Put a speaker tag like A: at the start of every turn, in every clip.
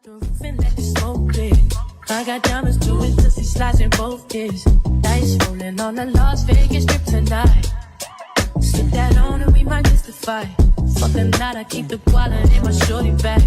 A: The roof and let the smoke clear. I got diamonds doing pussy slides in both ears. Dice rolling on the Las Vegas strip tonight. Slip that on and we might mystify. Fucking night, I keep the wallet in my shorty bag.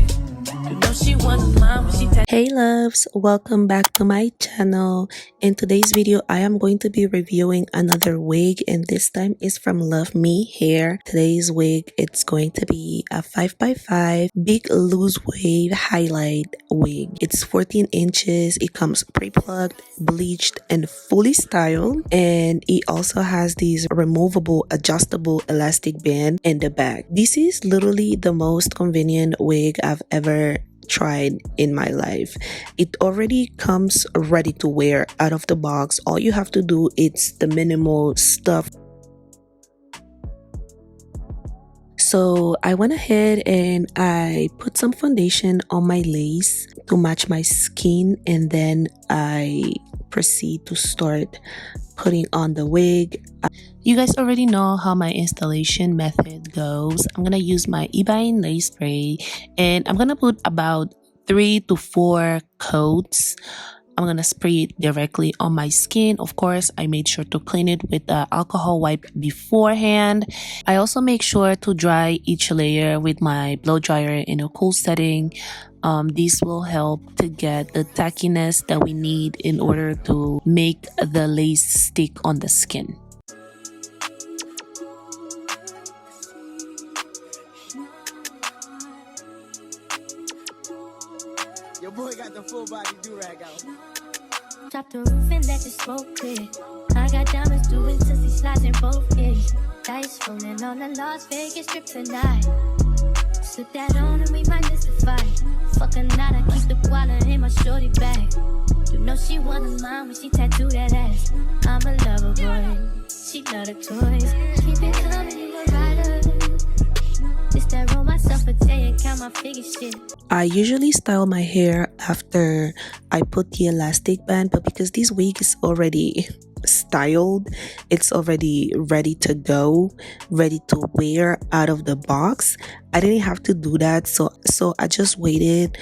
A: You know she wasn't mine when she
B: Hey loves, welcome back to my channel. In today's video I am going to be reviewing another wig, and this time is from Luvme hair. Today's wig, it's going to be a 5x5 big loose wave highlight wig. It's 14 inches. It comes pre-plucked, bleached, and fully styled, and it also has these removable adjustable elastic band in the back. This is literally the most convenient wig I've ever tried in my life. It already comes ready to wear out of the box. All you have to do is the minimal stuff. So I went ahead and I put some foundation on my lace to match my skin, and then I proceed to start putting on the wig. You guys already know how my installation method goes. I'm gonna use my Ebine lace spray, and I'm gonna put about 3 to 4 coats. I'm gonna spray it directly on my skin. Of course, I made sure to clean it with the alcohol wipe beforehand. I also make sure to dry each layer with my blow dryer in a cool setting. This will help to get the tackiness that we need in order to make the lace stick on the skin.
C: Your boy got the full body do-rag out.
A: drop the roof and let the smoke clear. I got diamonds doing pussy slides in both ears. Dice rolling on the Las Vegas strip tonight. Slip that on and we might mystify. Fucking night, I keep the wallet in my shorty bag. You know she wasn't mine when she tattooed that ass. I'm a lover boy, she love the toys. Keep it coming, you a rider. Just that roll myself a day and count my figure shit.
B: I usually style my hair after I put the elastic band, but because this wig is already styled, it's already ready to go, ready to wear out of the box, I didn't have to do that. So I just waited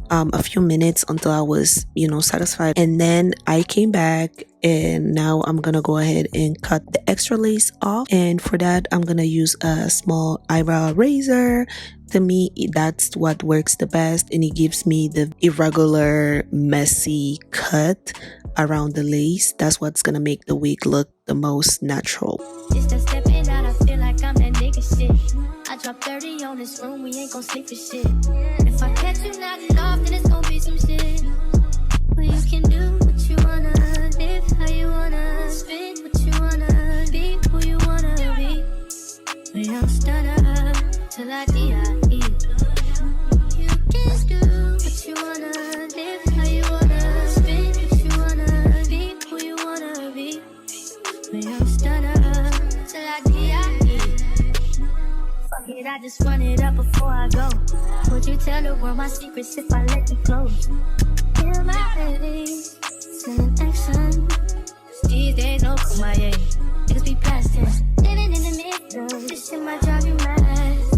B: a few minutes until I was, satisfied, and then I came back, and now I'm gonna go ahead and cut the extra lace off. And for that, I'm gonna use a small eyebrow razor. To me, that's what works the best, and it gives me the irregular, messy cut around the lace. That's what's gonna make the wig look the most natural.
A: Just a stepping out, I feel like I'm that nigga shit. I drop 30 on this room, we ain't gon' sleep for shit. If I catch you knocking off, then it's gon' be some shit. Well, you can do what you wanna, live how you wanna, spit what you wanna, be who you wanna be. We don't start up till I D.I.E. You can do what you wanna, live how you wanna, spit what you wanna, be who you wanna be. We don't start up till I D.I.E. Fuck it, I just run it up before I go. Would you tell the world my secrets if I let you close? Feel my baby, sending action. These days no kumbaya, niggas be past tense. Living in the middle, this shit might drive you mad.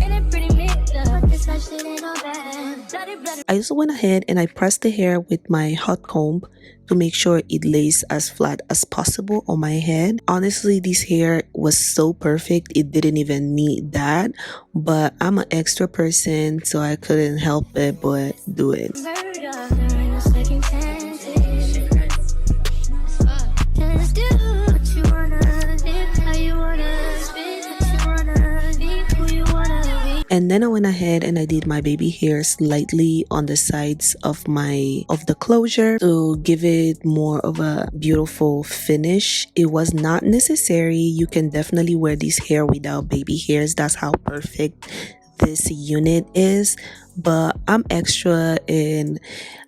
A: Ain't it pretty middle, but this life shit ain't no bad. Bloody, bloody.
B: I also went ahead and I pressed the hair with my hot comb to make sure it lays as flat as possible on my head. Honestly, this hair was so perfect, it didn't even need that, but I'm an extra person, so I couldn't help it but do it.
A: Murder, there ain't no second chances. Just do what you wanna, live how you wanna, spit what you wanna, be who you wanna be.
B: And then I went ahead and I did my baby hair slightly on the sides of the closure to give it more of a beautiful finish. It was not necessary. You can definitely wear this hair without baby hairs. That's how perfect this unit is. But I'm extra, and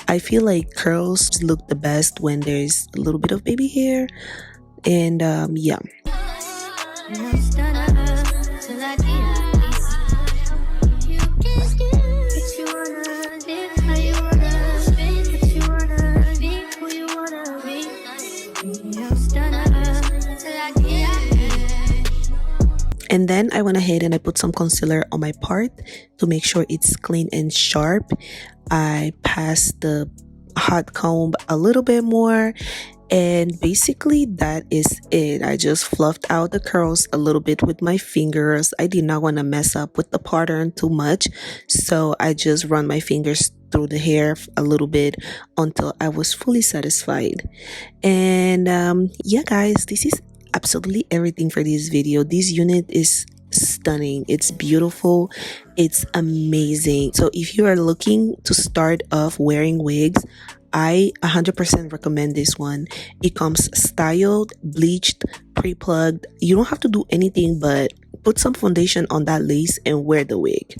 B: I feel like curls look the best when there's a little bit of baby hair. And yeah.
A: We don't start up till I D.I.E. You can do what you wanna, live how you wanna, spit what you wanna, be who you wanna be. We don't start up till I D.I.E.
B: And then I went ahead and I put some concealer on my part to make sure it's clean and sharp. I past the hot comb a little bit more, and basically that is it. I just fluffed out the curls a little bit with my fingers. I did not want to mess up with the pattern too much, so I just run my fingers through the hair a little bit until I was fully satisfied. And yeah guys, this is absolutely everything for this video. This unit is stunning, it's beautiful, it's amazing. So if you are looking to start off wearing wigs, I 100% recommend this one. It comes styled, bleached, pre-plugged. You don't have to do anything but put some foundation on that lace and wear the wig.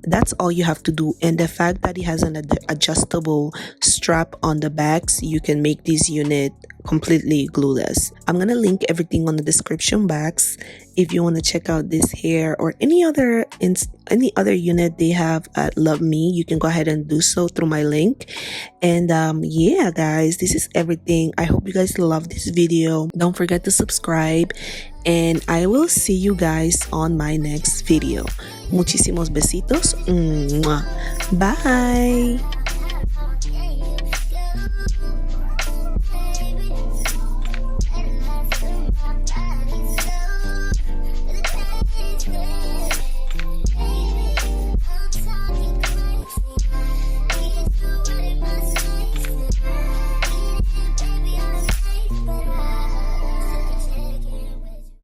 B: That's all you have to do. And the fact that it has an adjustable strap on the back, so you can make this unit completely glueless. I'm gonna link everything on the description box if you want to check out this hair or any other unit they have at Luvme. You can go ahead and do so through my link. And yeah guys, this is everything. I hope you guys love this video. Don't forget to subscribe, and I will see you guys on my next video. Muchísimos besitos. Bye.